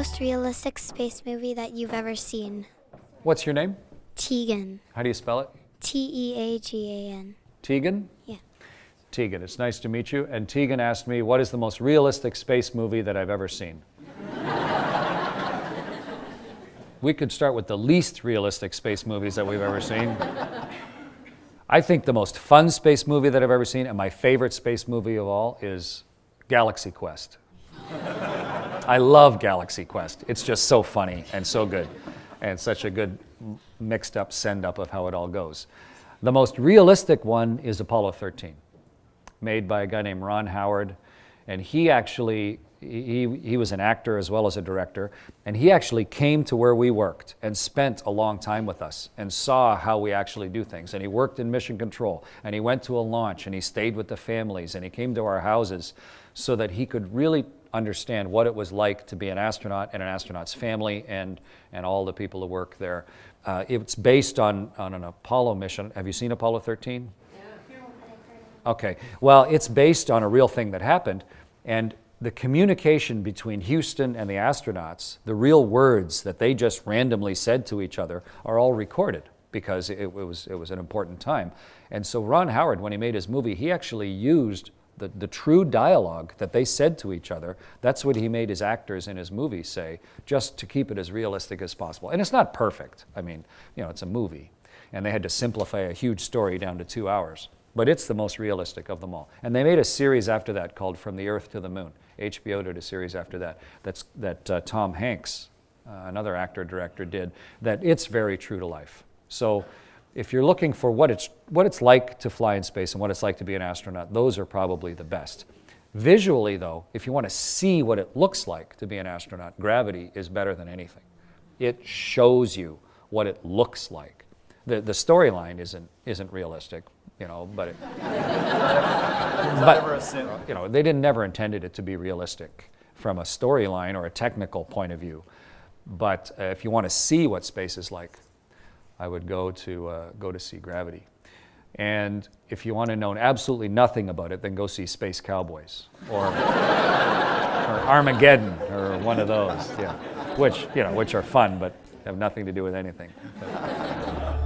most realistic space movie that you've ever seen? What's your name? Tegan. How do you spell it? Teagan. Tegan? Yeah. Tegan, it's nice to meet you. And Tegan asked me, what is the most realistic space movie that I've ever seen? We could start with the least realistic space movies that we've ever seen. I think the most fun space movie that I've ever seen, and my favorite space movie of all, is Galaxy Quest. I love Galaxy Quest. It's just so funny and so good, and such a good mixed up send-up of how it all goes. The most realistic one is Apollo 13, made by a guy named Ron Howard, and he actually, he was an actor as well as a director, and he actually came to where we worked and spent a long time with us and saw how we actually do things. And he worked in mission control, and he went to a launch, and he stayed with the families, and he came to our houses so that he could really understand what it was like to be an astronaut and an astronaut's family and all the people who work there. It's based on an Apollo mission. Have you seen Apollo 13? Yeah. Okay. Well, it's based on a real thing that happened, and the communication between Houston and the astronauts, the real words that they just randomly said to each other, are all recorded because it was an important time. And so Ron Howard, when he made his movie, he actually used the true dialogue that they said to each other. That's what he made his actors in his movie say, just to keep it as realistic as possible. And it's not perfect. I mean, you know, it's a movie. And they had to simplify a huge story down to 2 hours. But it's the most realistic of them all. And they made a series after that called From the Earth to the Moon. HBO did a series after that. That Tom Hanks, another actor-director, did. That it's very true to life. So if you're looking for what it's like to fly in space and what it's like to be an astronaut, those are probably the best. Visually, though, if you want to see what it looks like to be an astronaut, Gravity is better than anything. It shows you what it looks like. The storyline isn't realistic, you know, but you know, they never intended it to be realistic from a storyline or a technical point of view. But if you want to see what space is like, I would go to see Gravity. And if you want to know absolutely nothing about it, then go see Space Cowboys or Armageddon or one of those, yeah, which are fun but have nothing to do with anything. But,